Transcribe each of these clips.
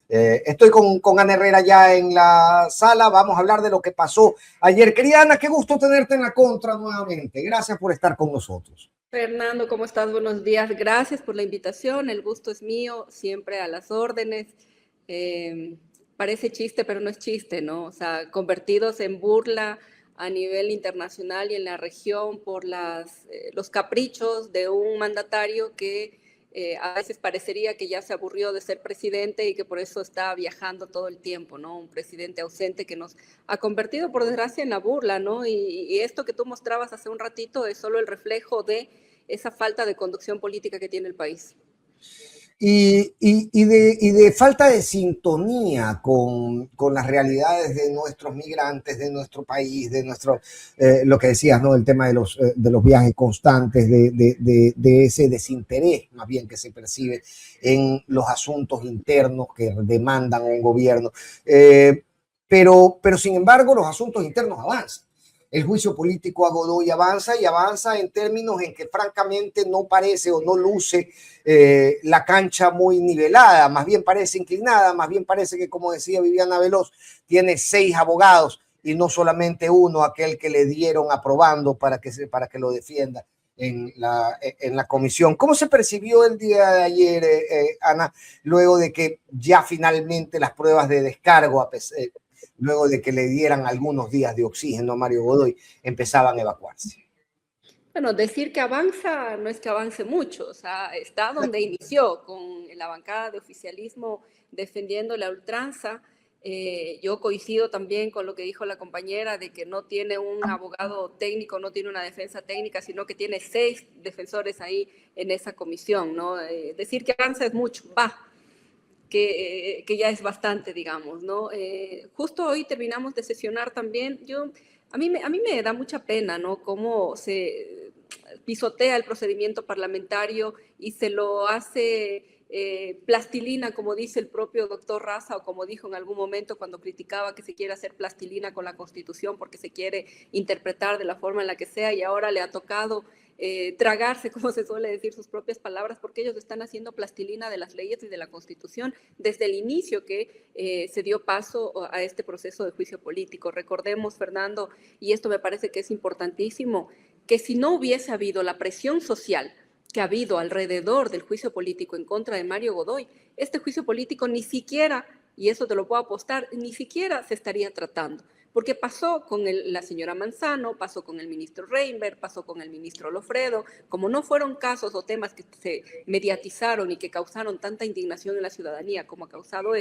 Estoy con Ana Herrera ya en la sala. Vamos a hablar de lo que pasó ayer. Querida Ana, qué gusto tenerte en la contra nuevamente. Gracias por estar con nosotros. Fernando, ¿cómo estás? Buenos días. Gracias por la invitación. El gusto es mío, siempre a las órdenes. Eh, Parece chiste, pero no es chiste, ¿no? O sea, convertidos en burla a nivel internacional y en la región por los caprichos de un mandatario que a veces parecería que ya se aburrió de ser presidente y que por eso está viajando todo el tiempo, ¿no? Un presidente ausente que nos ha convertido, por desgracia, en la burla, ¿no? Y esto que tú mostrabas hace un ratito es solo el reflejo de esa falta de conducción política que tiene el país. De falta de sintonía con las realidades de nuestros migrantes, de nuestro país, de nuestro, lo que decías, ¿no? El tema de los viajes constantes, de ese desinterés más bien que se percibe en los asuntos internos que demandan un gobierno. Pero sin embargo, los asuntos internos avanzan. El juicio político a Godoy avanza y avanza en términos en que francamente no parece o no luce la cancha muy nivelada, más bien parece inclinada, más bien parece que, como decía Viviana Veloz, tiene 6 abogados y no solamente uno, aquel que le dieron aprobando para que lo defienda en la comisión. ¿Cómo se percibió el día de ayer, Ana, luego de que ya finalmente las pruebas de descargo, luego de que le dieran algunos días de oxígeno a Mario Godoy, empezaban a evacuarse? Bueno, decir que avanza no es que avance mucho, o sea, está donde inició, con la bancada de oficialismo defendiendo la ultranza. Yo coincido también con lo que dijo la compañera de que no tiene un abogado técnico, no tiene una defensa técnica, sino que tiene 6 defensores ahí en esa comisión, ¿no? Decir que avanza es mucho, que ya es bastante, digamos, ¿no? Justo hoy terminamos de sesionar también. A mí me da mucha pena, ¿no? Cómo se pisotea el procedimiento parlamentario y se lo hace plastilina, como dice el propio doctor Raza, o como dijo en algún momento cuando criticaba que se quiere hacer plastilina con la Constitución porque se quiere interpretar de la forma en la que sea, y ahora le ha tocado tragarse, como se suele decir, sus propias palabras, porque ellos están haciendo plastilina de las leyes y de la Constitución desde el inicio que se dio paso a este proceso de juicio político. Recordemos, Fernando, y esto me parece que es importantísimo, que si no hubiese habido la presión social que ha habido alrededor del juicio político en contra de Mario Godoy, este juicio político ni siquiera, y eso te lo puedo apostar, ni siquiera se estaría tratando. Porque pasó con la señora Manzano, pasó con el ministro Reinberg, pasó con el ministro Lofredo. Como no fueron casos o temas que se mediatizaron y que causaron tanta indignación en la ciudadanía como ha causado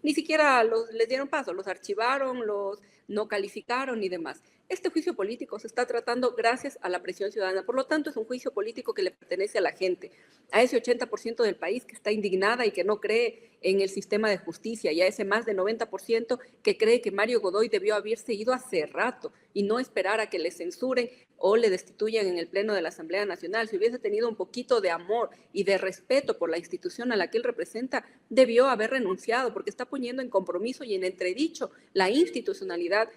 ni siquiera les dieron paso, los archivaron, los no calificaron y demás. Este juicio político se está tratando gracias a la presión ciudadana. Por lo tanto, es un juicio político que le pertenece a la gente, a ese 80% del país que está indignada y que no cree en el sistema de justicia, y a ese más de 90% que cree que Mario Godoy debió haberse ido hace rato y no esperar a que le censuren o le destituyan en el Pleno de la Asamblea Nacional. Si hubiese tenido un poquito de amor y de respeto por la institución a la que él representa, debió haber renunciado, porque está poniendo en compromiso y en entredicho la institucionalidad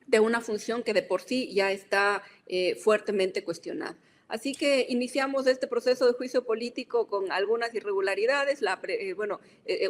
de una función que de por sí ya está fuertemente cuestionada. Así que iniciamos este proceso de juicio político con algunas irregularidades.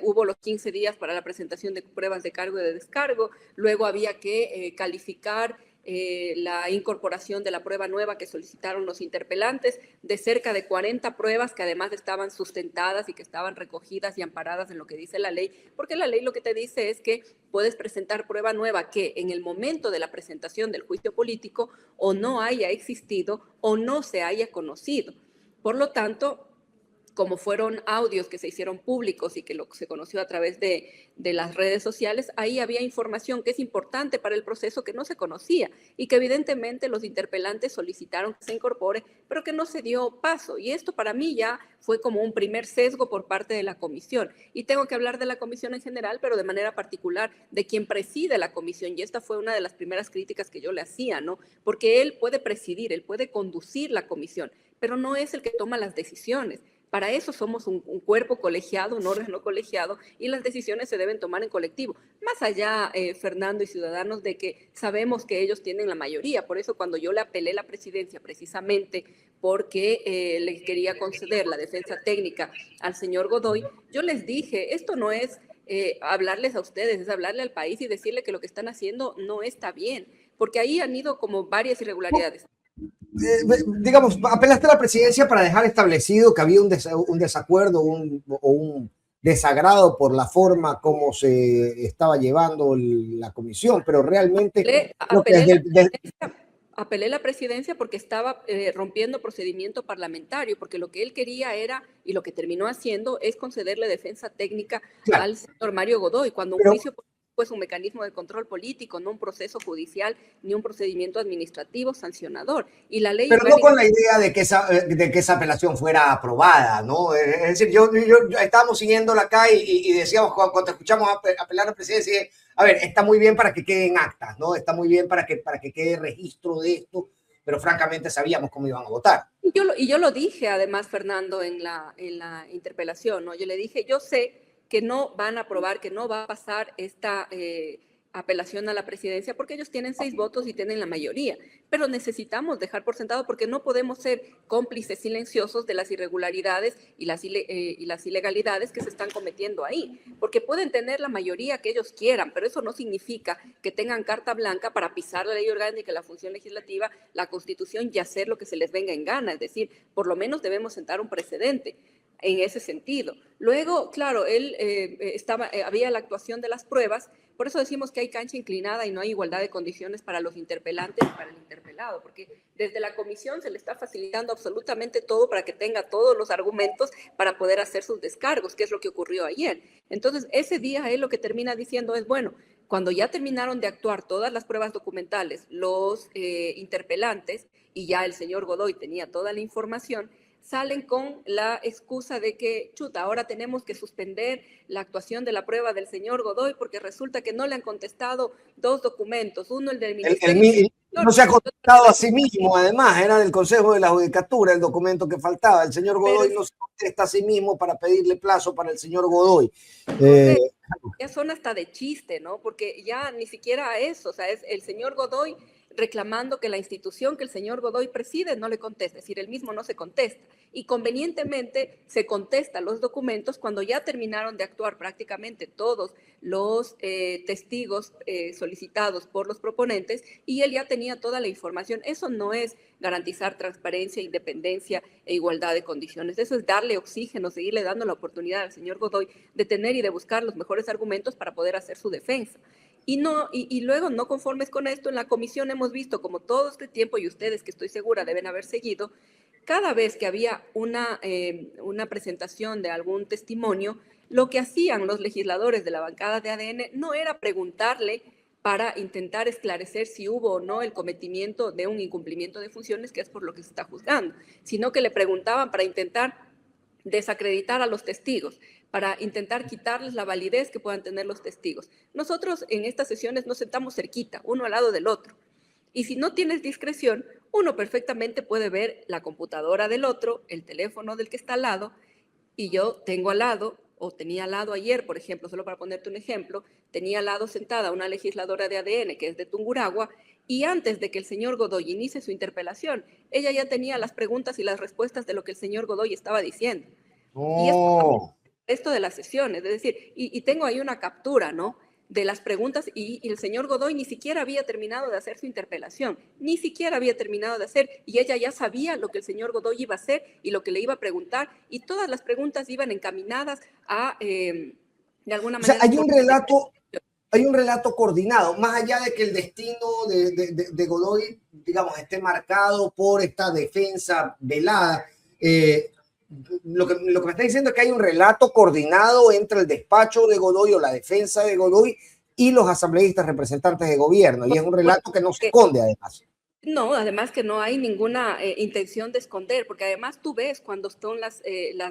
Hubo los 15 días para la presentación de pruebas de cargo y de descargo. Luego había que calificar la incorporación de la prueba nueva que solicitaron los interpelantes, de cerca de 40 pruebas que además estaban sustentadas y que estaban recogidas y amparadas en lo que dice la ley, porque la ley lo que te dice es que puedes presentar prueba nueva que en el momento de la presentación del juicio político o no haya existido o no se haya conocido. Por lo tanto, como fueron audios que se hicieron públicos y que se conoció a través de las redes sociales, ahí había información que es importante para el proceso que no se conocía y que evidentemente los interpelantes solicitaron que se incorpore, pero que no se dio paso. Y esto para mí ya fue como un primer sesgo por parte de la comisión. Y tengo que hablar de la comisión en general, pero de manera particular de quien preside la comisión. Y esta fue una de las primeras críticas que yo le hacía, ¿no? Porque él puede presidir, él puede conducir la comisión, pero no es el que toma las decisiones. Para eso somos un cuerpo colegiado, un órgano colegiado, y las decisiones se deben tomar en colectivo. Más allá, Fernando y ciudadanos, de que sabemos que ellos tienen la mayoría. Por eso cuando yo le apelé la presidencia, precisamente porque le quería conceder la defensa técnica al señor Godoy, yo les dije, esto no es hablarles a ustedes, es hablarle al país y decirle que lo que están haciendo no está bien, porque ahí han ido como varias irregularidades. Digamos, apelaste a la presidencia para dejar establecido que había un desacuerdo o un desagrado por la forma como se estaba llevando la comisión, pero realmente lo que Apelé la presidencia porque estaba rompiendo procedimiento parlamentario, porque lo que él quería era, y lo que terminó haciendo, es concederle defensa técnica claro, al señor Mario Godoy, cuando un pero juicio es un mecanismo de control político, no un proceso judicial ni un procedimiento administrativo sancionador. Y la ley pero no orgánica... con la idea de que esa apelación fuera aprobada, ¿no? Es decir, estábamos siguiéndola acá y decíamos, cuando escuchamos apelar a la presidencia, a ver, está muy bien para que queden actas, ¿no? Está muy bien para que quede registro de esto, pero francamente sabíamos cómo iban a votar. Y yo lo dije, además, Fernando, en la interpelación, ¿no? Yo le dije, yo sé que no van a aprobar, que no va a pasar esta apelación a la presidencia, porque ellos tienen 6 votos y tienen la mayoría, pero necesitamos dejar por sentado, porque no podemos ser cómplices silenciosos de las irregularidades y las ilegalidades que se están cometiendo ahí, porque pueden tener la mayoría que ellos quieran, pero eso no significa que tengan carta blanca para pisar la ley orgánica, la función legislativa, la Constitución y hacer lo que se les venga en gana, es decir, por lo menos debemos sentar un precedente en ese sentido. Luego, claro, había la actuación de las pruebas, por eso decimos que hay cancha inclinada y no hay igualdad de condiciones para los interpelantes y para el interpelado, porque desde la comisión se le está facilitando absolutamente todo para que tenga todos los argumentos para poder hacer sus descargos, que es lo que ocurrió ayer. Entonces, ese día él lo que termina diciendo es, bueno, cuando ya terminaron de actuar todas las pruebas documentales, los interpelantes, y ya el señor Godoy tenía toda la información, salen con la excusa de que, chuta, ahora tenemos que suspender la actuación de la prueba del señor Godoy porque resulta que no le han contestado 2 documentos, uno el del Ministerio... No se ha contestado a sí mismo, además, era del Consejo de la Judicatura el documento que faltaba. El señor Godoy no se contesta a sí mismo para pedirle plazo para el señor Godoy. Ya son hasta de chiste, ¿no? Porque ya ni siquiera eso, o sea, es el señor Godoy reclamando que la institución que el señor Godoy preside no le conteste, es decir, él mismo no se contesta. Y convenientemente se contesta los documentos cuando ya terminaron de actuar prácticamente todos los testigos solicitados por los proponentes y él ya tenía toda la información. Eso no es garantizar transparencia, independencia e igualdad de condiciones. Eso es darle oxígeno, seguirle dando la oportunidad al señor Godoy de tener y de buscar los mejores argumentos para poder hacer su defensa. Y luego, no conformes con esto, en la comisión hemos visto como todo este tiempo, y ustedes que estoy segura deben haber seguido, cada vez que había una presentación de algún testimonio, lo que hacían los legisladores de la bancada de ADN no era preguntarle para intentar esclarecer si hubo o no el cometimiento de un incumplimiento de funciones, que es por lo que se está juzgando, sino que le preguntaban para intentar desacreditar a los testigos, para intentar quitarles la validez que puedan tener los testigos. Nosotros en estas sesiones nos sentamos cerquita, uno al lado del otro. Y si no tienes discreción, uno perfectamente puede ver la computadora del otro, el teléfono del que está al lado, y yo tengo al lado, o tenía al lado ayer, por ejemplo, solo para ponerte un ejemplo, tenía al lado sentada una legisladora de ADN que es de Tungurahua, y antes de que el señor Godoy inicie su interpelación, ella ya tenía las preguntas y las respuestas de lo que el señor Godoy estaba diciendo. Y esto de las sesiones, es decir, y tengo ahí una captura, ¿no?, de las preguntas, y el señor Godoy ni siquiera había terminado de hacer su interpelación, ni siquiera había terminado de hacer, y ella ya sabía lo que el señor Godoy iba a hacer y lo que le iba a preguntar, y todas las preguntas iban encaminadas a, de alguna manera... O sea, hay un relato coordinado, más allá de que el destino de Godoy, digamos, esté marcado por esta defensa velada. Lo que me está diciendo es que hay un relato coordinado entre el despacho de Godoy o la defensa de Godoy y los asambleístas representantes de gobierno, y es un relato que no se esconde además. No, además que no hay ninguna intención de esconder, porque además tú ves cuando son las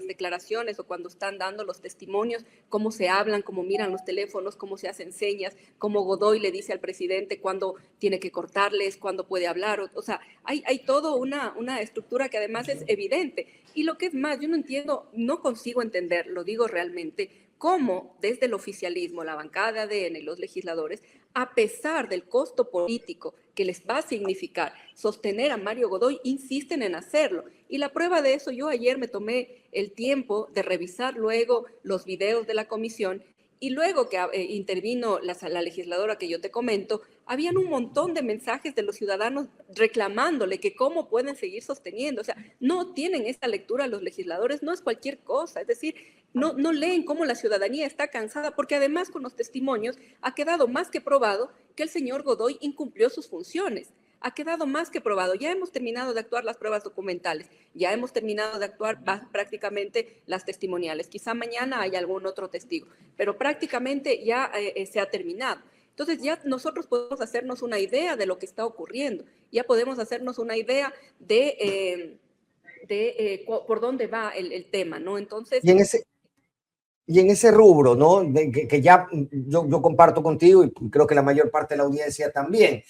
declaraciones o cuando están dando los testimonios, cómo se hablan, cómo miran los teléfonos, cómo se hacen señas, cómo Godoy le dice al presidente cuándo tiene que cortarles, cuándo puede hablar. O sea, hay toda una estructura que además es evidente. Y lo que es más, yo no entiendo, no consigo entender, lo digo realmente, cómo desde el oficialismo, la bancada de ADN y los legisladores, a pesar del costo político que les va a significar sostener a Mario Godoy, insisten en hacerlo. Y la prueba de eso, yo ayer me tomé el tiempo de revisar luego los videos de la comisión Y luego que intervino la legisladora que yo te comento, habían un montón de mensajes de los ciudadanos reclamándole que cómo pueden seguir sosteniendo. O sea, no tienen esta lectura los legisladores, no es cualquier cosa. Es decir, no leen cómo la ciudadanía está cansada, porque además con los testimonios ha quedado más que probado que el señor Godoy incumplió sus funciones. Ha quedado más que probado. Ya hemos terminado de actuar las pruebas documentales, ya hemos terminado de actuar prácticamente las testimoniales. Quizá mañana haya algún otro testigo, pero prácticamente ya se ha terminado. Entonces ya nosotros podemos hacernos una idea de lo que está ocurriendo, ya podemos hacernos una idea por dónde va el tema, ¿no? Entonces, y en ese rubro, ¿no? Que ya yo comparto contigo y creo que la mayor parte de la audiencia también,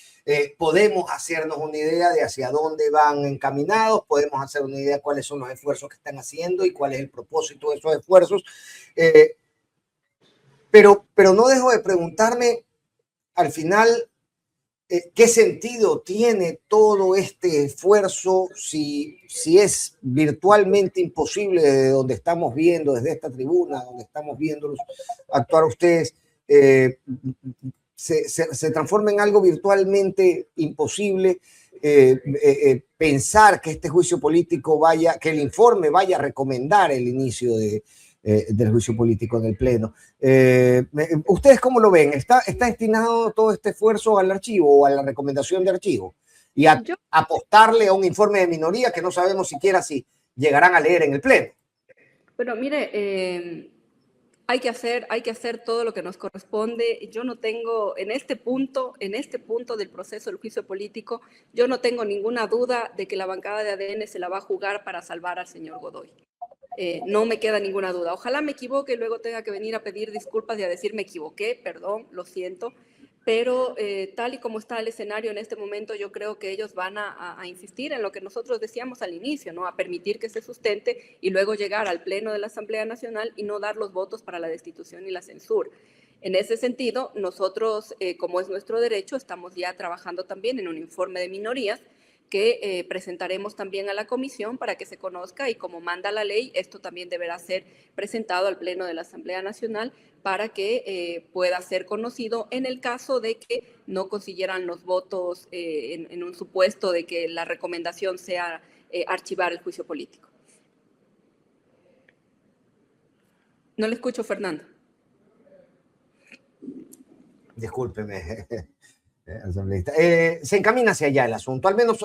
podemos hacernos una idea de hacia dónde van encaminados, podemos hacer una idea de cuáles son los esfuerzos que están haciendo y cuál es el propósito de esos esfuerzos. Pero no dejo de preguntarme al final, ¿qué sentido tiene todo este esfuerzo si es virtualmente imposible desde donde estamos viendo, desde esta tribuna, donde estamos viéndolos actuar ustedes, se transforma en algo virtualmente imposible? Pensar que este juicio político que el informe vaya a recomendar el inicio del juicio político en el Pleno. ¿Ustedes cómo lo ven? ¿Está destinado todo este esfuerzo al archivo o a la recomendación de archivo? Y a apostarle a un informe de minoría que no sabemos siquiera si llegarán a leer en el Pleno. Bueno, mire, hay que hacer todo lo que nos corresponde. Yo no tengo, en este punto del proceso del juicio político, yo no tengo ninguna duda de que la bancada de ADN se la va a jugar para salvar al señor Godoy. No me queda ninguna duda. Ojalá me equivoque y luego tenga que venir a pedir disculpas y a decir me equivoqué, perdón, lo siento. Pero tal y como está el escenario en este momento, yo creo que ellos van a insistir en lo que nosotros decíamos al inicio, ¿no? A permitir que se sustente y luego llegar al Pleno de la Asamblea Nacional y no dar los votos para la destitución y la censura. En ese sentido, nosotros, como es nuestro derecho, estamos ya trabajando también en un informe de minorías que presentaremos también a la comisión para que se conozca, y como manda la ley, esto también deberá ser presentado al Pleno de la Asamblea Nacional para que pueda ser conocido en el caso de que no consiguieran los votos en un supuesto de que la recomendación sea archivar el juicio político. No le escucho, Fernando. Discúlpeme. Se encamina hacia allá el asunto, al menos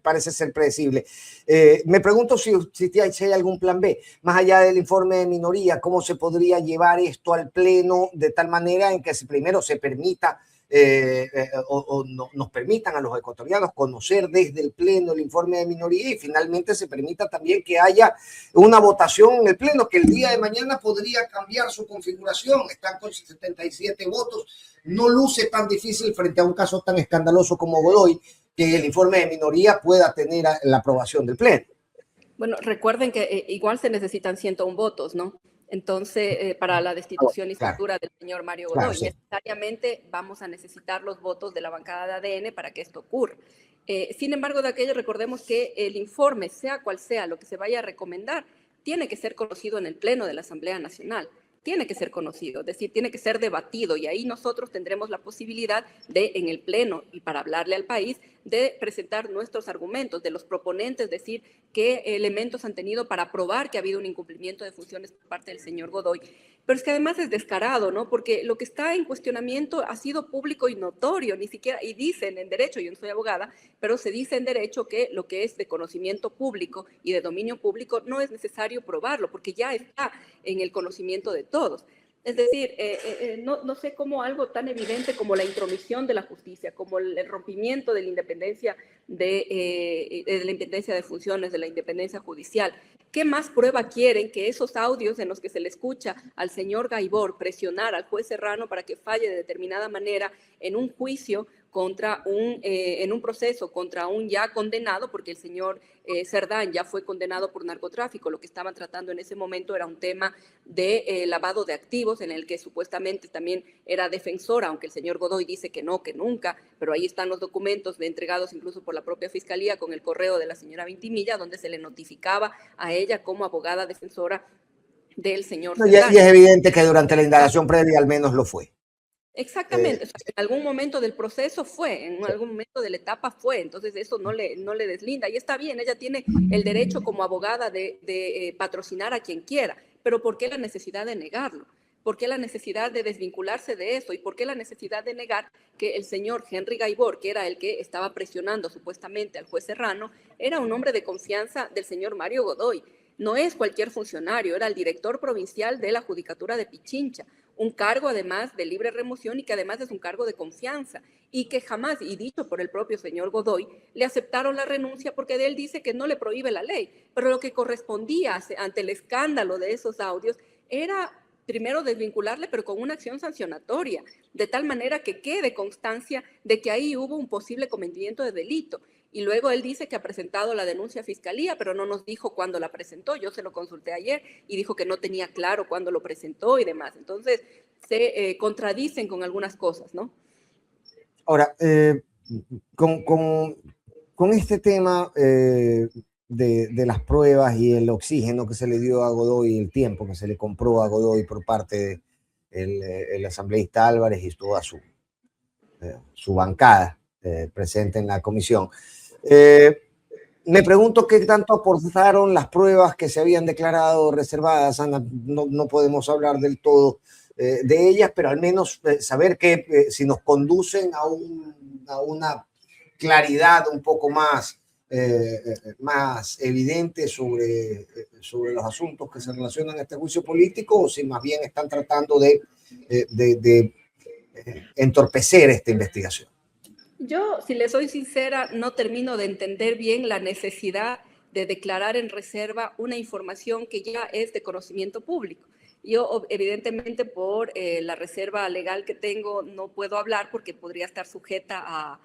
parece ser predecible. Me pregunto si hay algún plan B, más allá del informe de minoría, cómo se podría llevar esto al Pleno de tal manera en que primero se permita nos permitan a los ecuatorianos conocer desde el Pleno el informe de minoría y finalmente se permita también que haya una votación en el Pleno que el día de mañana podría cambiar su configuración. Están con 77 votos. No luce tan difícil frente a un caso tan escandaloso como Godoy que el informe de minoría pueda tener la aprobación del Pleno. Bueno, recuerden que igual se necesitan 101 votos, ¿no? Entonces, para la destitución y censura del señor Mario Godoy, claro, sí, necesariamente vamos a necesitar los votos de la bancada de ADN para que esto ocurra. Sin embargo, de aquello recordemos que el informe, sea cual sea lo que se vaya a recomendar, tiene que ser conocido en el Pleno de la Asamblea Nacional. Tiene que ser conocido, es decir, tiene que ser debatido, y ahí nosotros tendremos la posibilidad de, en el Pleno y para hablarle al país, de presentar nuestros argumentos, de los proponentes, decir qué elementos han tenido para probar que ha habido un incumplimiento de funciones por parte del señor Godoy. Pero es que además es descarado, ¿no? Porque lo que está en cuestionamiento ha sido público y notorio, ni siquiera, y dicen en derecho, yo no soy abogada, pero se dice en derecho que lo que es de conocimiento público y de dominio público no es necesario probarlo, porque ya está en el conocimiento de todos. Es decir, no sé cómo algo tan evidente como la intromisión de la justicia, como el rompimiento de la independencia de funciones, de la independencia judicial. ¿Qué más prueba quieren que esos audios en los que se le escucha al señor Gaibor presionar al juez Serrano para que falle de determinada manera en un juicio en un proceso contra un ya condenado, porque el señor Cerdán ya fue condenado por narcotráfico? Lo que estaban tratando en ese momento era un tema de lavado de activos, en el que supuestamente también era defensora, aunque el señor Godoy dice que no, que nunca, pero ahí están los documentos entregados incluso por la propia Fiscalía con el correo de la señora Vintimilla, donde se le notificaba a ella como abogada defensora del señor No, y es Cerdaña. evidente que durante la indagación previa al menos lo fue. Exactamente, o sea, en algún momento del proceso fue, en Sí. algún momento de la etapa fue, entonces eso no le deslinda y está bien, ella tiene el derecho como abogada de patrocinar a quien quiera, pero ¿por qué la necesidad de negarlo? ¿Por qué la necesidad de desvincularse de eso? ¿Y por qué la necesidad de negar que el señor Henry Gaibor, que era el que estaba presionando supuestamente al juez Serrano, era un hombre de confianza del señor Mario Godoy? No es cualquier funcionario, era el director provincial de la Judicatura de Pichincha, un cargo además de libre remoción y que además es un cargo de confianza y que jamás, y dicho por el propio señor Godoy, le aceptaron la renuncia porque de él dice que no le prohíbe la ley, pero lo que correspondía ante el escándalo de esos audios era primero desvincularle, pero con una acción sancionatoria, de tal manera que quede constancia de que ahí hubo un posible cometimiento de delito. Y luego él dice que ha presentado la denuncia a fiscalía, pero no nos dijo cuándo la presentó. Yo se lo consulté ayer y dijo que no tenía claro cuándo lo presentó y demás. Entonces, se contradicen con algunas cosas, ¿no? Ahora, con, con, con este tema de las pruebas y el oxígeno que se le dio a Godoy, el tiempo que se le compró a Godoy por parte del el asambleísta Álvarez y toda su bancada presente en la comisión. Me pregunto qué tanto aportaron las pruebas que se habían declarado reservadas, Ana. No podemos hablar del todo de ellas, pero al menos saber que si nos conducen a una claridad un poco más evidente sobre los asuntos que se relacionan a este juicio político, o si más bien están tratando de entorpecer esta investigación. Yo, si le soy sincera, no termino de entender bien la necesidad de declarar en reserva una información que ya es de conocimiento público. Yo, evidentemente, por la reserva legal que tengo, no puedo hablar porque podría estar sujeta a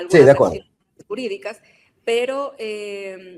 Sí, de algunas acuerdo. acciones jurídicas, pero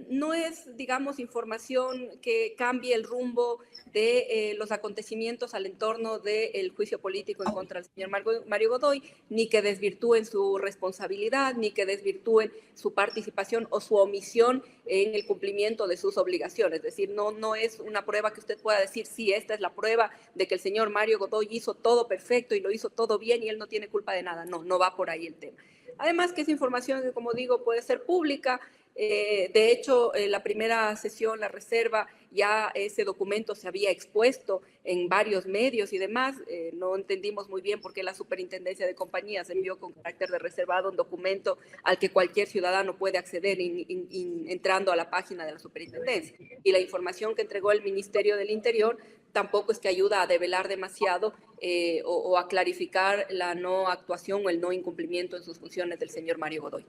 no es, digamos, información que cambie el rumbo de los acontecimientos al entorno del juicio político en contra del señor Mario Godoy, ni que desvirtúen su responsabilidad, ni que desvirtúen su participación o su omisión en el cumplimiento de sus obligaciones. Es decir, no es una prueba que usted pueda decir, sí, esta es la prueba de que el señor Mario Godoy hizo todo perfecto y lo hizo todo bien y él no tiene culpa de nada. No va por ahí el tema. Además que es información que, como digo, puede ser pública. De hecho, la primera sesión, la reserva, ya ese documento se había expuesto en varios medios y demás. No entendimos muy bien por qué la Superintendencia de Compañías envió con carácter de reservado un documento al que cualquier ciudadano puede acceder entrando a la página de la Superintendencia. Y la información que entregó el Ministerio del Interior tampoco es que ayuda a develar demasiado o a clarificar la no actuación o el no incumplimiento en sus funciones del señor Mario Godoy.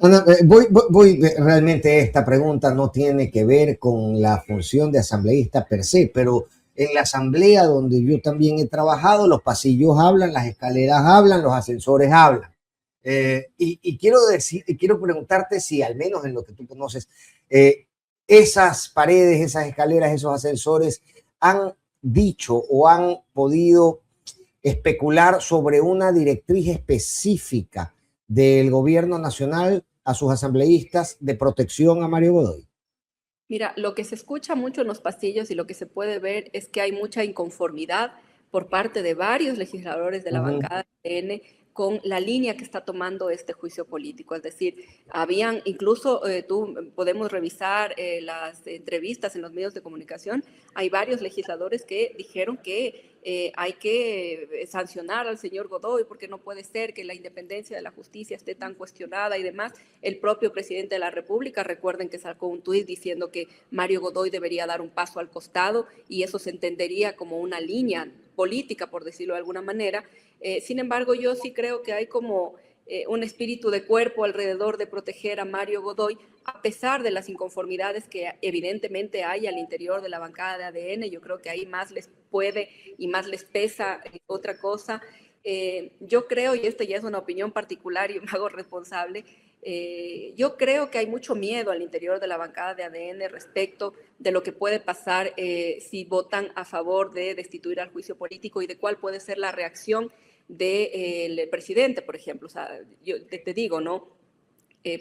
Ana, realmente esta pregunta no tiene que ver con la función de asambleísta per se, pero en la asamblea donde yo también he trabajado, los pasillos hablan, las escaleras hablan, los ascensores hablan. Y quiero preguntarte si al menos en lo que tú conoces, esas paredes, esas escaleras, esos ascensores han dicho o han podido especular sobre una directriz específica del gobierno nacional a sus asambleístas de protección a Mario Godoy. Mira, lo que se escucha mucho en los pasillos y lo que se puede ver es que hay mucha inconformidad por parte de varios legisladores de la bancada de ADN con la línea que está tomando este juicio político. Es decir, habían incluso, podemos revisar las entrevistas en los medios de comunicación, hay varios legisladores que dijeron que hay que sancionar al señor Godoy porque no puede ser que la independencia de la justicia esté tan cuestionada y demás. El propio presidente de la República, recuerden que sacó un tuit diciendo que Mario Godoy debería dar un paso al costado y eso se entendería como una línea política, por decirlo de alguna manera. Sin embargo, yo sí creo que hay como un espíritu de cuerpo alrededor de proteger a Mario Godoy, a pesar de las inconformidades que evidentemente hay al interior de la bancada de ADN. Yo creo que ahí más les puede y más les pesa otra cosa. Yo creo, y esta ya es una opinión particular y me hago responsable, yo creo que hay mucho miedo al interior de la bancada de ADN respecto de lo que puede pasar si votan a favor de destituir al juicio político y de cuál puede ser la reacción del presidente, por ejemplo. O sea, yo te digo, ¿no?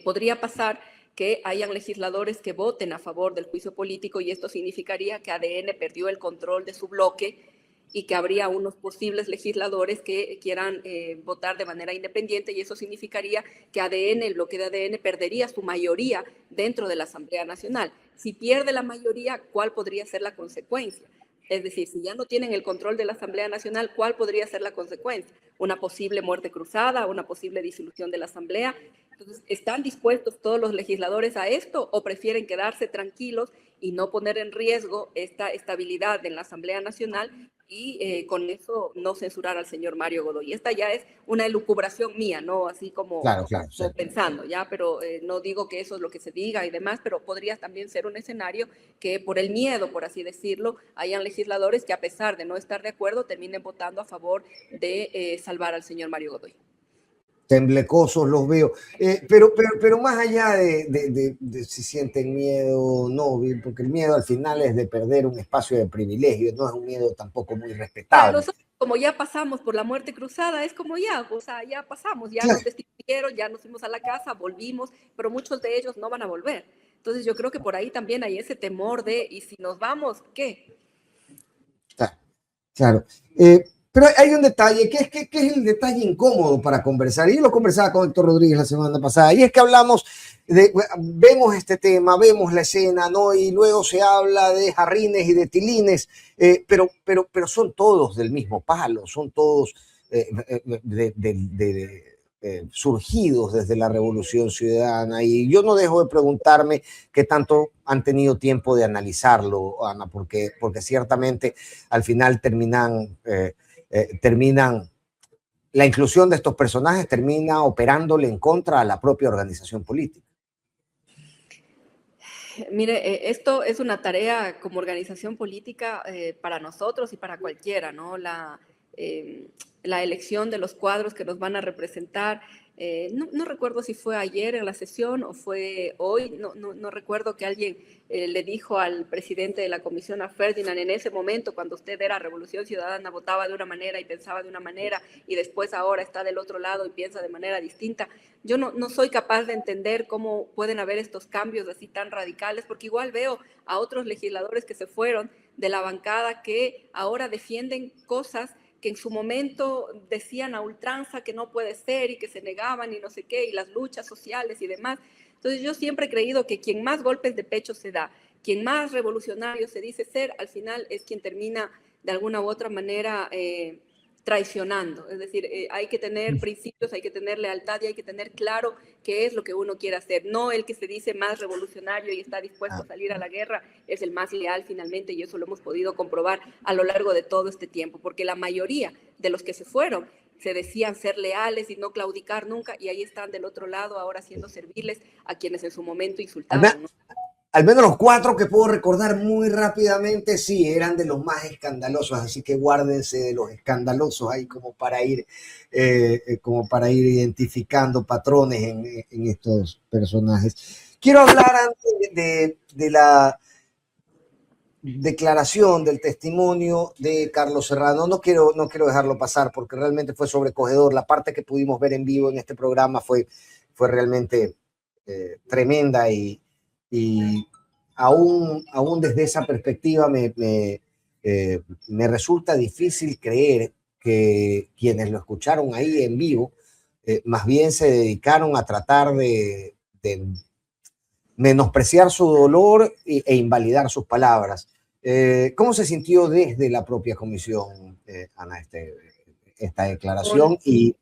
Podría pasar que hayan legisladores que voten a favor del juicio político, y esto significaría que ADN perdió el control de su bloque y que habría unos posibles legisladores que quieran votar de manera independiente, y eso significaría que ADN, el bloque de ADN, perdería su mayoría dentro de la Asamblea Nacional. Si pierde la mayoría, ¿cuál podría ser la consecuencia? Es decir, si ya no tienen el control de la Asamblea Nacional, ¿cuál podría ser la consecuencia? Una posible muerte cruzada, una posible disolución de la Asamblea. Entonces, ¿están dispuestos todos los legisladores a esto o prefieren quedarse tranquilos y no poner en riesgo esta estabilidad en la Asamblea Nacional y con eso no censurar al señor Mario Godoy? Esta ya es una elucubración mía, ¿no? Así Claro, claro, sí. como pensando, ¿ya? Pero no digo que eso es lo que se diga y demás, pero podría también ser un escenario que por el miedo, por así decirlo, hayan legisladores que a pesar de no estar de acuerdo terminen votando a favor de salvar al señor Mario Godoy. Temblecosos los veo. Pero más allá de si sienten miedo, no, porque el miedo al final es de perder un espacio de privilegio, no es un miedo tampoco muy Para respetable. nosotros, como ya pasamos por la muerte cruzada, es como ya, o sea, ya pasamos, ya Claro. nos destituyeron, ya nos fuimos a la casa, volvimos, pero muchos de ellos no van a volver. Entonces yo creo que por ahí también hay ese temor de, ¿y si nos vamos, qué? Claro. Claro. Pero hay un detalle, que es el detalle incómodo para conversar. Y yo lo conversaba con Héctor Rodríguez la semana pasada, y es que vemos este tema, vemos la escena, ¿no? Y luego se habla de jarrines y de tilines, pero son todos del mismo palo, son todos surgidos desde la Revolución Ciudadana. Y yo no dejo de preguntarme qué tanto han tenido tiempo de analizarlo, Ana, porque ciertamente al final terminan, la inclusión de estos personajes termina operándole en contra a la propia organización política. Mire, esto es una tarea como organización política para nosotros y para cualquiera, ¿no? La elección de los cuadros que nos van a representar. No recuerdo si fue ayer en la sesión o fue hoy, no recuerdo que alguien le dijo al presidente de la comisión, a Ferdinand, en ese momento, cuando usted era Revolución Ciudadana, votaba de una manera y pensaba de una manera, y después ahora está del otro lado y piensa de manera distinta. Yo no soy capaz de entender cómo pueden haber estos cambios así tan radicales, porque igual veo a otros legisladores que se fueron de la bancada que ahora defienden cosas que en su momento decían a ultranza que no puede ser y que se negaban y no sé qué, y las luchas sociales y demás. Entonces yo siempre he creído que quien más golpes de pecho se da, quien más revolucionario se dice ser, al final es quien termina de alguna u otra manera traicionando. Es decir, hay que tener principios, hay que tener lealtad y hay que tener claro qué es lo que uno quiere hacer. No el que se dice más revolucionario y está dispuesto a salir a la guerra es el más leal finalmente, y eso lo hemos podido comprobar a lo largo de todo este tiempo, porque la mayoría de los que se fueron se decían ser leales y no claudicar nunca, y ahí están del otro lado ahora siendo serviles a quienes en su momento insultaban, ¿no? Al menos los 4 que puedo recordar muy rápidamente, sí, eran de los más escandalosos, así que guárdense de los escandalosos ahí como para ir identificando patrones en estos personajes. Quiero hablar antes de la declaración, del testimonio de Carlos Serrano. No quiero dejarlo pasar porque realmente fue sobrecogedor. La parte que pudimos ver en vivo en este programa fue realmente tremenda, y aún desde esa perspectiva me resulta difícil creer que quienes lo escucharon ahí en vivo más bien se dedicaron a tratar de menospreciar su dolor e invalidar sus palabras. ¿Cómo se sintió desde la propia comisión, Ana, esta declaración, y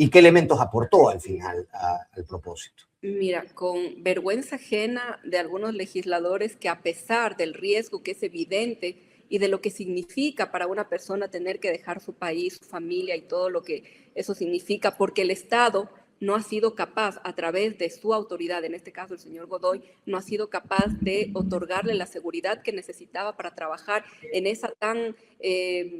qué elementos aportó al final al propósito? Mira, con vergüenza ajena de algunos legisladores que, a pesar del riesgo que es evidente y de lo que significa para una persona tener que dejar su país, su familia y todo lo que eso significa, porque el Estado no ha sido capaz, a través de su autoridad, en este caso el señor Godoy, no ha sido capaz de otorgarle la seguridad que necesitaba para trabajar en esa tan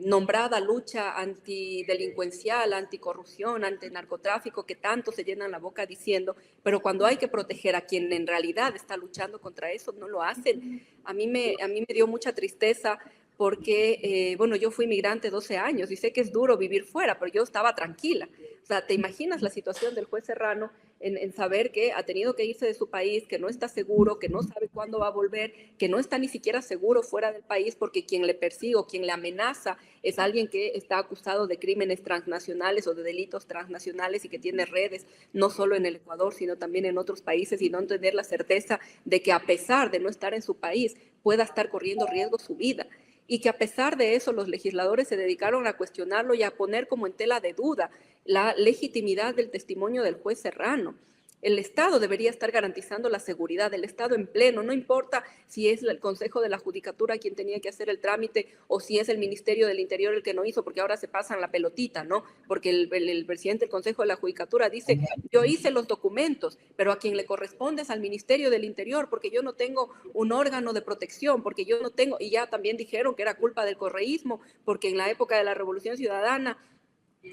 nombrada lucha antidelincuencial, anticorrupción, antinarcotráfico, que tanto se llenan la boca diciendo, pero cuando hay que proteger a quien en realidad está luchando contra eso, no lo hacen. A mí me dio mucha tristeza porque, bueno, yo fui migrante 12 años y sé que es duro vivir fuera, pero yo estaba tranquila. O sea, ¿te imaginas la situación del juez Serrano en saber que ha tenido que irse de su país, que no está seguro, que no sabe cuándo va a volver, que no está ni siquiera seguro fuera del país porque quien le persigue o quien le amenaza es alguien que está acusado de crímenes transnacionales o de delitos transnacionales y que tiene redes no solo en el Ecuador, sino también en otros países y no tener la certeza de que a pesar de no estar en su país pueda estar corriendo riesgo su vida? Y que a pesar de eso los legisladores se dedicaron a cuestionarlo y a poner como en tela de duda la legitimidad del testimonio del juez Serrano. El Estado debería estar garantizando la seguridad del Estado en pleno, no importa si es el Consejo de la Judicatura quien tenía que hacer el trámite o si es el Ministerio del Interior el que no hizo, porque ahora se pasan la pelotita, ¿no? Porque el presidente del Consejo de la Judicatura dice, yo hice los documentos, pero a quien le corresponde es al Ministerio del Interior, porque yo no tengo un órgano de protección, porque yo no tengo, y ya también dijeron que era culpa del correísmo, porque en la época de la Revolución Ciudadana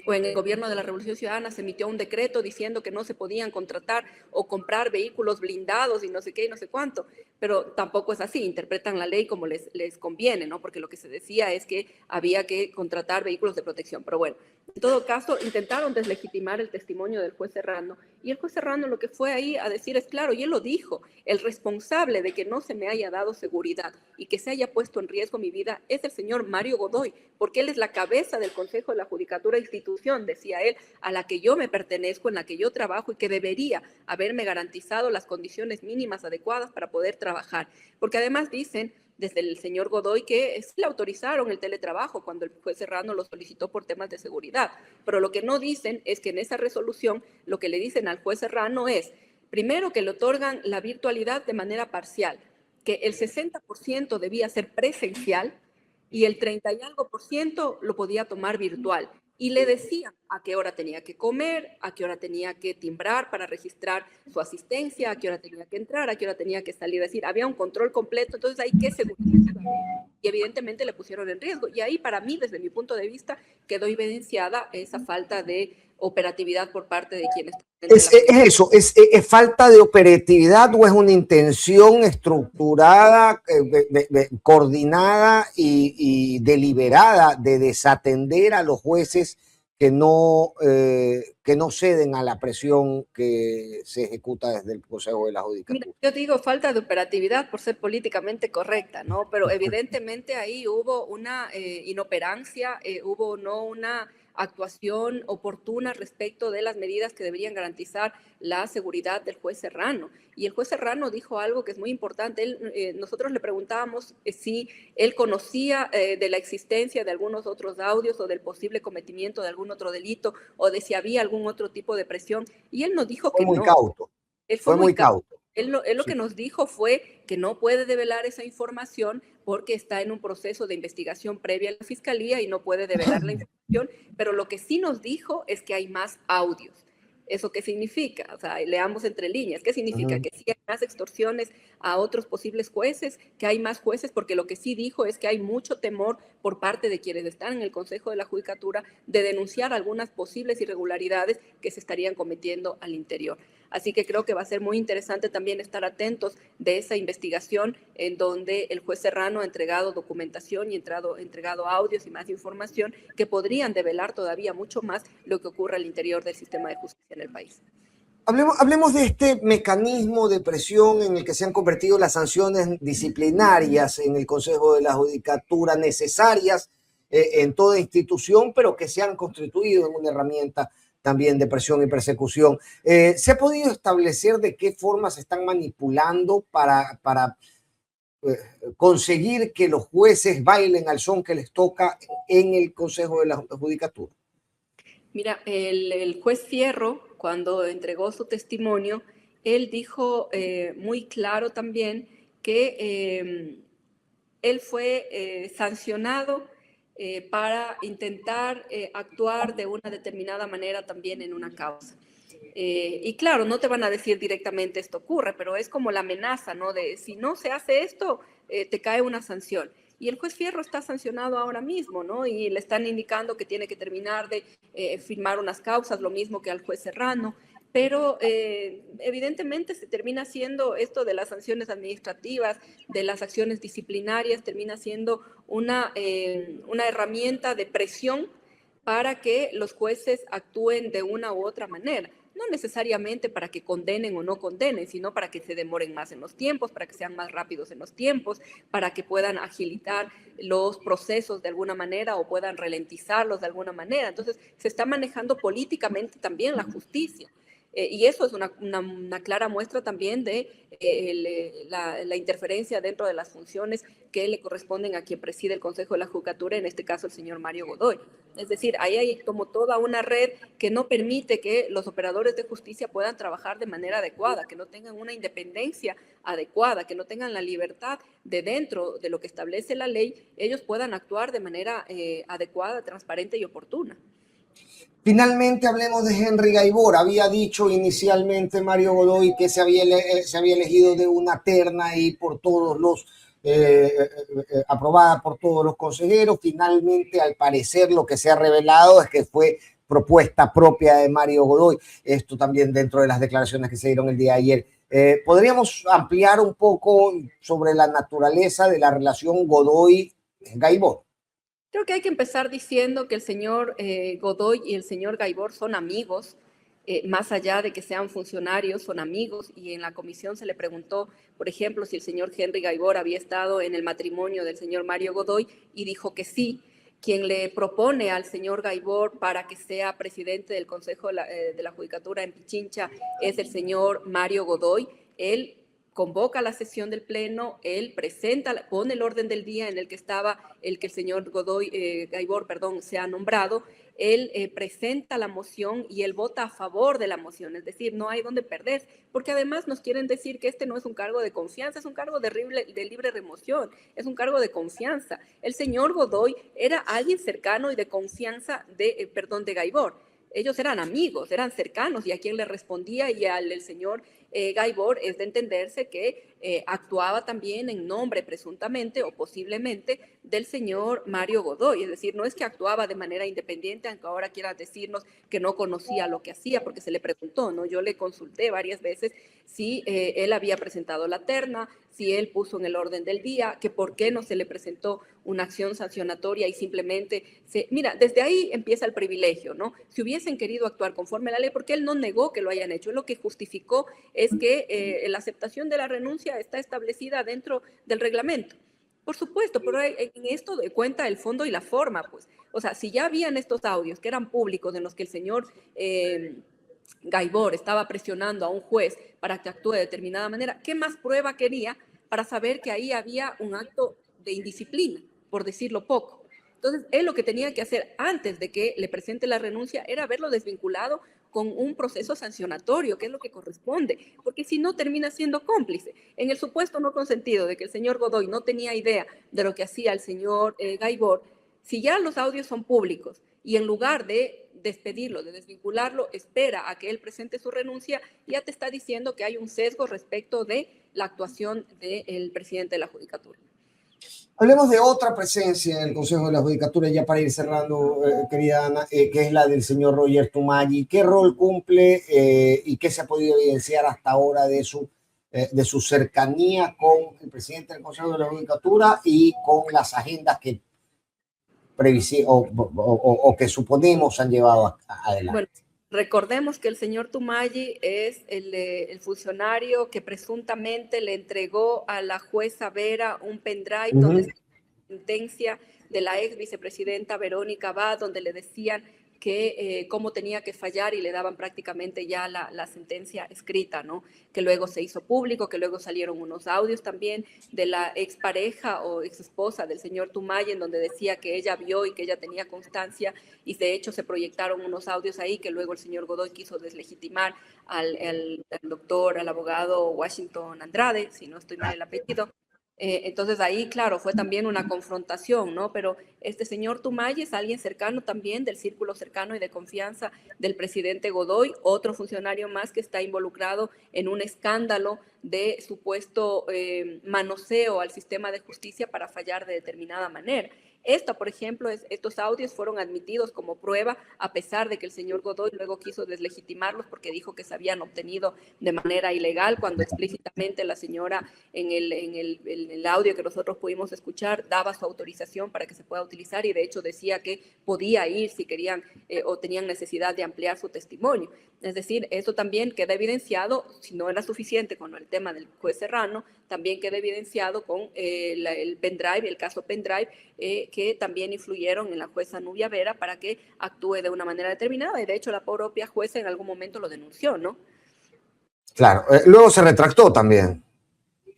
o en el gobierno de la Revolución Ciudadana se emitió un decreto diciendo que no se podían contratar o comprar vehículos blindados y no sé qué y no sé cuánto, pero tampoco es así, interpretan la ley como les conviene, ¿no? Porque lo que se decía es que había que contratar vehículos de protección, pero bueno, en todo caso intentaron deslegitimar el testimonio del juez Serrano y el juez Serrano lo que fue ahí a decir es claro, y él lo dijo, el responsable de que no se me haya dado seguridad y que se haya puesto en riesgo mi vida es el señor Mario Godoy, porque él es la cabeza del Consejo de la Judicatura, institución, decía él, a la que yo me pertenezco, en la que yo trabajo y que debería haberme garantizado las condiciones mínimas adecuadas para poder trabajar. Porque además dicen desde el señor Godoy que sí le autorizaron el teletrabajo cuando el juez Serrano lo solicitó por temas de seguridad. Pero lo que no dicen es que en esa resolución lo que le dicen al juez Serrano es, primero, que le otorgan la virtualidad de manera parcial, que el 60% debía ser presencial y el 30 y algo por ciento lo podía tomar virtual. Y le decían a qué hora tenía que comer, a qué hora tenía que timbrar para registrar su asistencia, a qué hora tenía que entrar, a qué hora tenía que salir. Es decir, había un control completo. Entonces, ahí qué seguridad iba a haber. Y evidentemente le pusieron en riesgo. Y ahí, para mí, desde mi punto de vista, quedó evidenciada esa falta de operatividad por parte de quienes es eso, es falta de operatividad o es una intención estructurada, coordinada y deliberada de desatender a los jueces que no ceden a la presión que se ejecuta desde el Consejo de la Judicatura. Mira, yo digo falta de operatividad por ser políticamente correcta, ¿no? Pero evidentemente ahí hubo una inoperancia, hubo no una actuación oportuna respecto de las medidas que deberían garantizar la seguridad del juez Serrano. Y el juez Serrano dijo algo que es muy importante. Nosotros le preguntábamos si él conocía de la existencia de algunos otros audios o del posible cometimiento de algún otro delito o de si había algún otro tipo de presión. Y él nos dijo que Fue muy no. cauto. Él fue Fue muy muy cauto. cauto. Él lo que nos dijo fue que no puede develar esa información porque está en un proceso de investigación previa a la fiscalía y no puede develar la información, pero lo que sí nos dijo es que hay más audios. ¿Eso qué significa? O sea, leamos entre líneas. ¿Qué significa? Que sí hay más extorsiones a otros posibles jueces, que hay más jueces, porque lo que sí dijo es que hay mucho temor por parte de quienes están en el Consejo de la Judicatura de denunciar algunas posibles irregularidades que se estarían cometiendo al interior. Así que creo que va a ser muy interesante también estar atentos de esa investigación en donde el juez Serrano ha entregado documentación y entregado audios y más información que podrían develar todavía mucho más lo que ocurre al interior del sistema de justicia en el país. Hablemos de este mecanismo de presión en el que se han convertido las sanciones disciplinarias en el Consejo de la Judicatura, necesarias en toda institución, pero que se han constituido en una herramienta también de presión y persecución. ¿Se ha podido establecer de qué forma se están manipulando para conseguir que los jueces bailen al son que les toca en el Consejo de la Judicatura? Mira, el juez Fierro, cuando entregó su testimonio, él dijo muy claro también que él fue sancionado para intentar actuar de una determinada manera también en una causa. Y claro, no te van a decir directamente esto ocurre, pero es como la amenaza, ¿no? De si no se hace esto, te cae una sanción. Y el juez Fierro está sancionado ahora mismo, ¿no? Y le están indicando que tiene que terminar de firmar unas causas, lo mismo que al juez Serrano. pero evidentemente se termina siendo esto de las sanciones administrativas, de las acciones disciplinarias, termina siendo una herramienta de presión para que los jueces actúen de una u otra manera. No necesariamente para que condenen o no condenen, sino para que se demoren más en los tiempos, para que sean más rápidos en los tiempos, para que puedan agilitar los procesos de alguna manera o puedan ralentizarlos de alguna manera. Entonces, se está manejando políticamente también la justicia. Y eso es una clara muestra también de la interferencia dentro de las funciones que le corresponden a quien preside el Consejo de la Judicatura, en este caso el señor Mario Godoy. Es decir, ahí hay como toda una red que no permite que los operadores de justicia puedan trabajar de manera adecuada, que no tengan una independencia adecuada, que no tengan la libertad de dentro de lo que establece la ley, ellos puedan actuar de manera adecuada, transparente y oportuna. Finalmente hablemos de Henry Gaibor. Había dicho inicialmente Mario Godoy que se había elegido de una terna y por todos los aprobada por todos los consejeros. Finalmente, al parecer, lo que se ha revelado es que fue propuesta propia de Mario Godoy. Esto también dentro de las declaraciones que se dieron el día de ayer. ¿Podríamos ampliar un poco sobre la naturaleza de la relación Godoy-Gaibor? Creo que hay que empezar diciendo que el señor Godoy y el señor Gaibor son amigos, más allá de que sean funcionarios, son amigos, y en la comisión se le preguntó, por ejemplo, si el señor Henry Gaibor había estado en el matrimonio del señor Mario Godoy, y dijo que sí. Quien le propone al señor Gaibor para que sea presidente del Consejo de la Judicatura en Pichincha es el señor Mario Godoy. Él convoca la sesión del Pleno, él presenta, pone el orden del día en el que estaba el que el señor Gaibor, se ha nombrado, él presenta la moción y él vota a favor de la moción, es decir, no hay donde perder, porque además nos quieren decir que este no es un cargo de confianza, es un cargo de libre remoción, es un cargo de confianza. El señor Godoy era alguien cercano y de confianza de Gaibor. Ellos eran amigos, eran cercanos, y a quien le respondía y al el señor Gaibor es de entenderse que actuaba también en nombre presuntamente o posiblemente del señor Mario Godoy, es decir, no es que actuaba de manera independiente, aunque ahora quiera decirnos que no conocía lo que hacía porque se le preguntó, ¿no? Yo le consulté varias veces si él había presentado la terna, si él puso en el orden del día, que por qué no se le presentó una acción sancionatoria y simplemente mira, desde ahí empieza el privilegio, ¿no? Si hubiesen querido actuar conforme a la ley, porque él no negó que lo hayan hecho, lo que justificó es que la aceptación de la renuncia está establecida dentro del reglamento. Por supuesto, pero en esto cuenta el fondo y la forma, pues. O sea, si ya habían estos audios que eran públicos en los que el señor Gaibor estaba presionando a un juez para que actúe de determinada manera, ¿qué más prueba quería para saber que ahí había un acto de indisciplina, por decirlo poco? Entonces, él lo que tenía que hacer antes de que le presente la renuncia era haberlo desvinculado con un proceso sancionatorio, que es lo que corresponde, porque si no termina siendo cómplice. En el supuesto no consentido de que el señor Godoy no tenía idea de lo que hacía el señor Gaibor, si ya los audios son públicos y en lugar de despedirlo, de desvincularlo, espera a que él presente su renuncia, ya te está diciendo que hay un sesgo respecto de la actuación del presidente de la Judicatura. Hablemos de otra presencia en el Consejo de la Judicatura, ya para ir cerrando, querida Ana, que es la del señor Roger Tumaggi. ¿Qué rol cumple y qué se ha podido evidenciar hasta ahora de su cercanía con el presidente del Consejo de la Judicatura y con las agendas que que suponemos han llevado adelante? Bueno, recordemos que el señor Tumaggi es el funcionario que presuntamente le entregó a la jueza Vera un pendrive donde se sentencia de la ex vicepresidenta Verónica Abad, donde le decían que cómo tenía que fallar y le daban prácticamente ya la sentencia escrita, ¿no? Que luego se hizo público, que luego salieron unos audios también de la expareja o exesposa del señor Tumaggi, en donde decía que ella vio y que ella tenía constancia, y de hecho se proyectaron unos audios ahí que luego el señor Godoy quiso deslegitimar al doctor, al abogado Washington Andrade, si no estoy mal el apellido. Entonces ahí, claro, fue también una confrontación, ¿no? Pero este señor Tumaggi es alguien cercano también del círculo cercano y de confianza del presidente Godoy, otro funcionario más que está involucrado en un escándalo de supuesto manoseo al sistema de justicia para fallar de determinada manera. Esta, por ejemplo, estos audios fueron admitidos como prueba, a pesar de que el señor Godoy luego quiso deslegitimarlos porque dijo que se habían obtenido de manera ilegal, cuando explícitamente la señora en el audio que nosotros pudimos escuchar daba su autorización para que se pueda utilizar, y de hecho decía que podía ir si querían o tenían necesidad de ampliar su testimonio. Es decir, eso también queda evidenciado, si no era suficiente con el tema del juez Serrano, también queda evidenciado con el pendrive, el caso pendrive, que también influyeron en la jueza Nubia Vera para que actúe de una manera determinada, y de hecho la propia jueza en algún momento lo denunció, ¿no? Claro, luego se retractó también.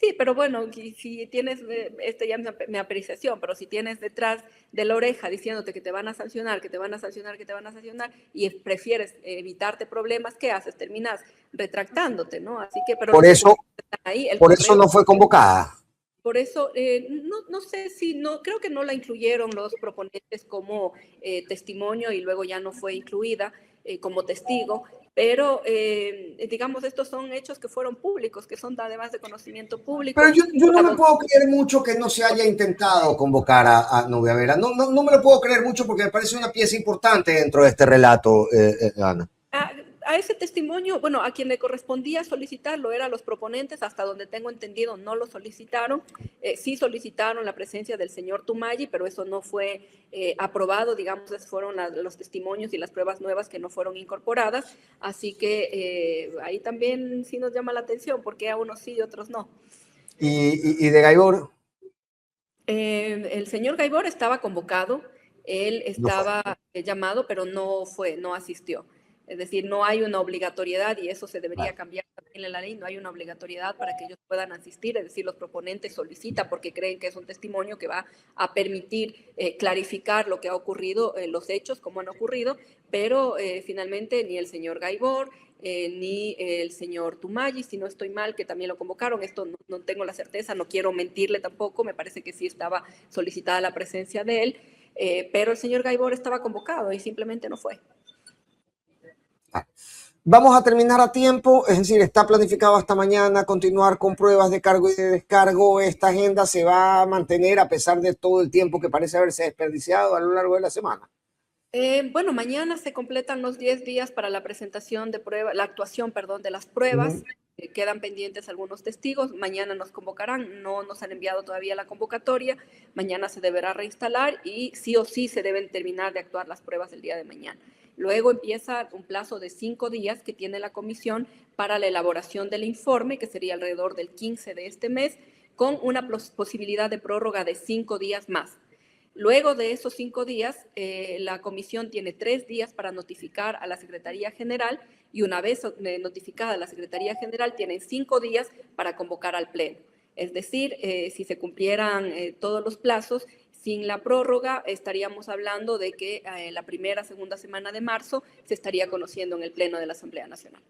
Sí, pero bueno, si tienes, ya es mi apreciación, pero si tienes detrás de la oreja diciéndote que te van a sancionar, que te van a sancionar, que te van a sancionar, y prefieres evitarte problemas, ¿qué haces? Terminas retractándote, ¿no? Así que, pero Por los eso, documentos están ahí, el por eso correo. no fue convocada. Por eso, no sé si, creo que no la incluyeron los proponentes como testimonio, y luego ya no fue incluida como testigo, pero digamos, estos son hechos que fueron públicos, que son además de conocimiento Pero público. yo no me puedo creer mucho que no se haya intentado convocar a Nubia Vera. No me lo puedo creer mucho porque me parece una pieza importante dentro de este relato, Ana. A ese testimonio, bueno, a quien le correspondía solicitarlo eran los proponentes, hasta donde tengo entendido no lo solicitaron. Sí solicitaron la presencia del señor Tumayi, pero eso no fue aprobado, digamos, esos fueron los testimonios y las pruebas nuevas que no fueron incorporadas, así que ahí también sí nos llama la atención, porque a unos sí y otros no. ¿Y de Gaibor? El señor Gaibor estaba convocado, él No fue. estaba llamado, pero no fue, no asistió. Es decir, no hay una obligatoriedad, y eso se debería cambiar también en la ley. No hay una obligatoriedad para que ellos puedan asistir. Es decir, los proponentes solicitan porque creen que es un testimonio que va a permitir clarificar lo que ha ocurrido, los hechos, cómo han ocurrido, pero finalmente ni el señor Gaibor, ni el señor Tumayi, si no estoy mal, que también lo convocaron. Esto no tengo la certeza, no quiero mentirle tampoco, me parece que sí estaba solicitada la presencia de él, pero el señor Gaibor estaba convocado y simplemente no fue. Vamos a terminar a tiempo, es decir, está planificado hasta mañana continuar con pruebas de cargo y de descargo. Esta agenda se va a mantener a pesar de todo el tiempo que parece haberse desperdiciado a lo largo de la semana. Bueno, mañana se completan los 10 días para la presentación de pruebas, la actuación, perdón, de las pruebas. Quedan pendientes algunos testigos. Mañana nos convocarán, no nos han enviado todavía la convocatoria. Mañana se deberá reinstalar y sí o sí se deben terminar de actuar las pruebas el día de mañana. Luego empieza un plazo de 5 días que tiene la comisión para la elaboración del informe, que sería alrededor del 15 de este mes, con una posibilidad de prórroga de 5 días más. Luego de esos 5 días, la comisión tiene 3 días para notificar a la Secretaría General, y una vez notificada la Secretaría General, tienen 5 días para convocar al Pleno. Es decir, si se cumplieran todos los plazos, sin la prórroga, estaríamos hablando de que la primera, segunda semana de marzo se estaría conociendo en el Pleno de la Asamblea Nacional.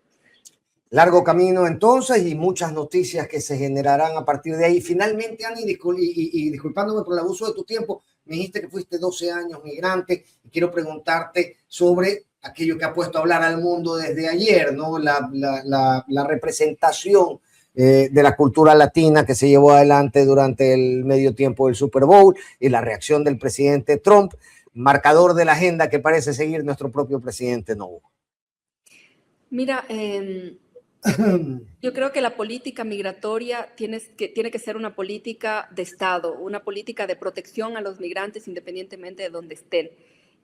Largo camino entonces y muchas noticias que se generarán a partir de ahí. Finalmente, Ani, y disculpándome por el abuso de tu tiempo, me dijiste que fuiste 12 años migrante y quiero preguntarte sobre aquello que ha puesto a hablar al mundo desde ayer, ¿no? La representación de la cultura latina que se llevó adelante durante el medio tiempo del Super Bowl y la reacción del presidente Trump, marcador de la agenda que parece seguir nuestro propio presidente Novo. Mira, yo creo que la política migratoria tiene que ser una política de Estado, una política de protección a los migrantes independientemente de donde estén.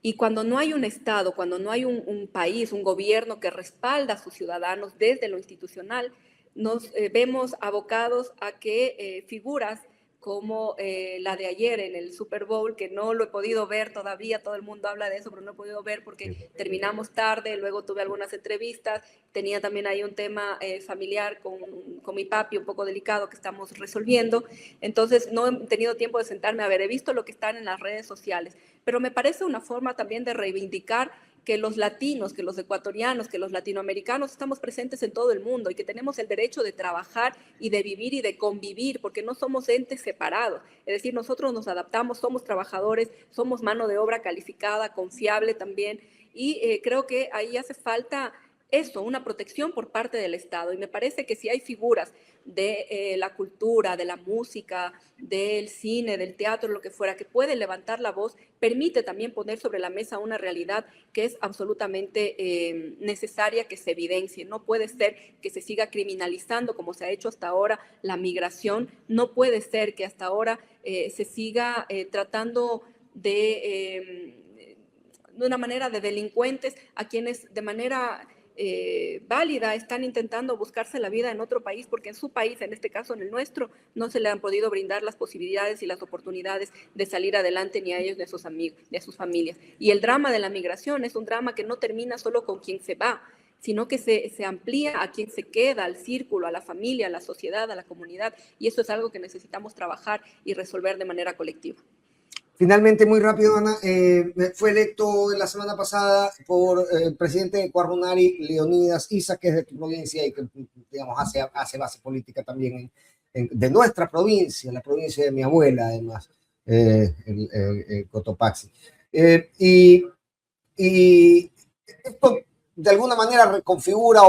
Y cuando no hay un Estado, cuando no hay un país, un gobierno que respalda a sus ciudadanos desde lo institucional, nos vemos abocados a que figuras como la de ayer en el Super Bowl, que no lo he podido ver todavía, todo el mundo habla de eso, pero no he podido ver porque terminamos tarde, luego tuve algunas entrevistas, tenía también ahí un tema familiar con mi papi un poco delicado que estamos resolviendo, entonces no he tenido tiempo de sentarme a ver, he visto lo que están en las redes sociales, pero me parece una forma también de reivindicar que los latinos, que los ecuatorianos, que los latinoamericanos estamos presentes en todo el mundo y que tenemos el derecho de trabajar y de vivir y de convivir, porque no somos entes separados. Es decir, nosotros nos adaptamos, somos trabajadores, somos mano de obra calificada, confiable también, y creo que ahí hace falta eso, una protección por parte del Estado. Y me parece que si hay figuras de la cultura, de la música, del cine, del teatro, lo que fuera, que pueden levantar la voz, permite también poner sobre la mesa una realidad que es absolutamente necesaria que se evidencie. No puede ser que se siga criminalizando como se ha hecho hasta ahora la migración, no puede ser que hasta ahora se siga tratando de una manera de delincuentes a quienes de manera válida están intentando buscarse la vida en otro país, porque en su país, en este caso en el nuestro, no se le han podido brindar las posibilidades y las oportunidades de salir adelante ni a ellos ni a sus amigos, ni a sus familias. Y el drama de la migración es un drama que no termina solo con quien se va, sino que se amplía a quien se queda, al círculo, a la familia, a la sociedad, a la comunidad, y eso es algo que necesitamos trabajar y resolver de manera colectiva. Finalmente, muy rápido, Ana, fue electo la semana pasada por el presidente de Cuarunari, Leonidas Issa, que es de tu provincia y que, digamos, hace base política también de nuestra provincia, la provincia de mi abuela, además, el Cotopaxi. Y esto, de alguna manera, reconfigura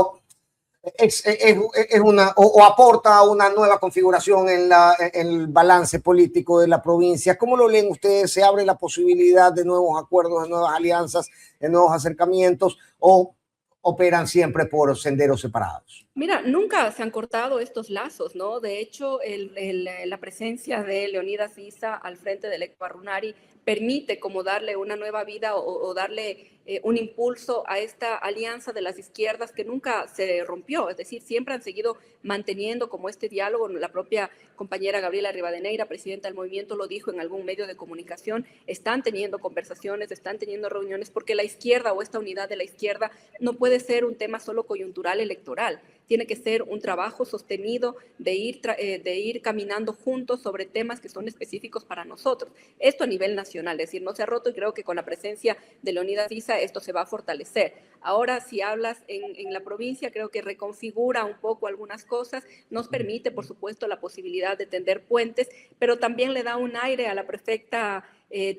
o aporta una nueva configuración en el balance político de la provincia. ¿Cómo lo leen ustedes? ¿Se abre la posibilidad de nuevos acuerdos, de nuevas alianzas, de nuevos acercamientos o operan siempre por senderos separados? Mira, nunca se han cortado estos lazos, ¿no? De hecho, la presencia de Leonidas Issa al frente del Ecuarunari permite como darle una nueva vida o darle un impulso a esta alianza de las izquierdas que nunca se rompió, es decir, siempre han seguido manteniendo como este diálogo. La propia compañera Gabriela Rivadeneira, presidenta del movimiento, lo dijo en algún medio de comunicación, están teniendo conversaciones, están teniendo reuniones, porque la izquierda o esta unidad de la izquierda no puede ser un tema solo coyuntural electoral. Tiene que ser un trabajo sostenido de ir caminando juntos sobre temas que son específicos para nosotros. Esto a nivel nacional, es decir, no se ha roto y creo que con la presencia de Leonidas Issa esto se va a fortalecer. Ahora, si hablas en la provincia, creo que reconfigura un poco algunas cosas, nos permite, por supuesto, la posibilidad de tender puentes, pero también le da un aire a la prefecta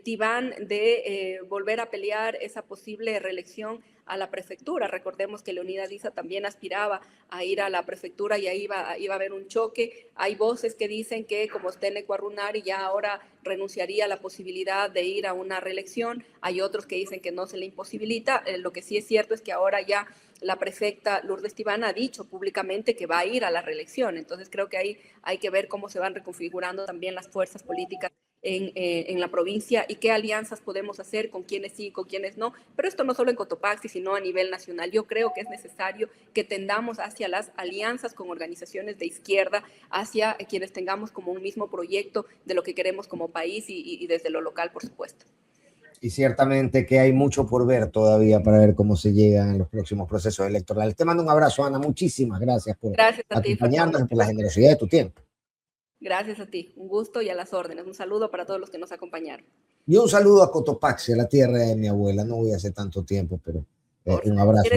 Tibán de volver a pelear esa posible reelección a la prefectura. Recordemos que Leonidas Issa también aspiraba a ir a la prefectura y ahí iba a haber un choque. Hay voces que dicen que como está en Ecuarunari ya ahora renunciaría a la posibilidad de ir a una reelección. Hay otros que dicen que no se le imposibilita. Lo que sí es cierto es que ahora ya la prefecta Lourdes Tibán ha dicho públicamente que va a ir a la reelección. Entonces creo que ahí hay que ver cómo se van reconfigurando también las fuerzas políticas en la provincia y qué alianzas podemos hacer con quienes sí, con quienes no, pero esto no solo en Cotopaxi, sino a nivel nacional. Yo creo que es necesario que tendamos hacia las alianzas con organizaciones de izquierda, hacia quienes tengamos como un mismo proyecto de lo que queremos como país y desde lo local, por supuesto. Y ciertamente que hay mucho por ver todavía para ver cómo se llega en los próximos procesos electorales. Te mando un abrazo, Ana. Muchísimas gracias por acompañarnos y por la generosidad de tu tiempo. Gracias a ti, un gusto y a las órdenes. Un saludo para todos los que nos acompañaron. Y un saludo a Cotopaxi, a la tierra de mi abuela. No voy hace tanto tiempo, pero un abrazo.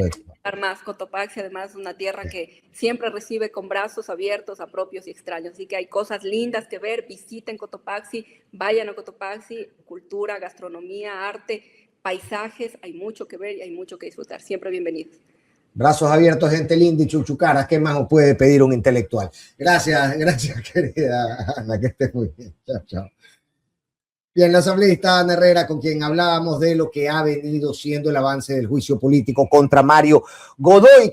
Más Cotopaxi, además, una tierra que siempre recibe con brazos abiertos a propios y extraños. Así que hay cosas lindas que ver. Visiten Cotopaxi, vayan a Cotopaxi, cultura, gastronomía, arte, paisajes. Hay mucho que ver y hay mucho que disfrutar. Siempre bienvenidos. Brazos abiertos, gente linda y chuchucaras. ¿Qué más os puede pedir un intelectual? Gracias, querida Ana, que estés muy bien. Chao, chao. Bien, la asambleísta Ana Herrera, con quien hablábamos de lo que ha venido siendo el avance del juicio político contra Mario Godoy, que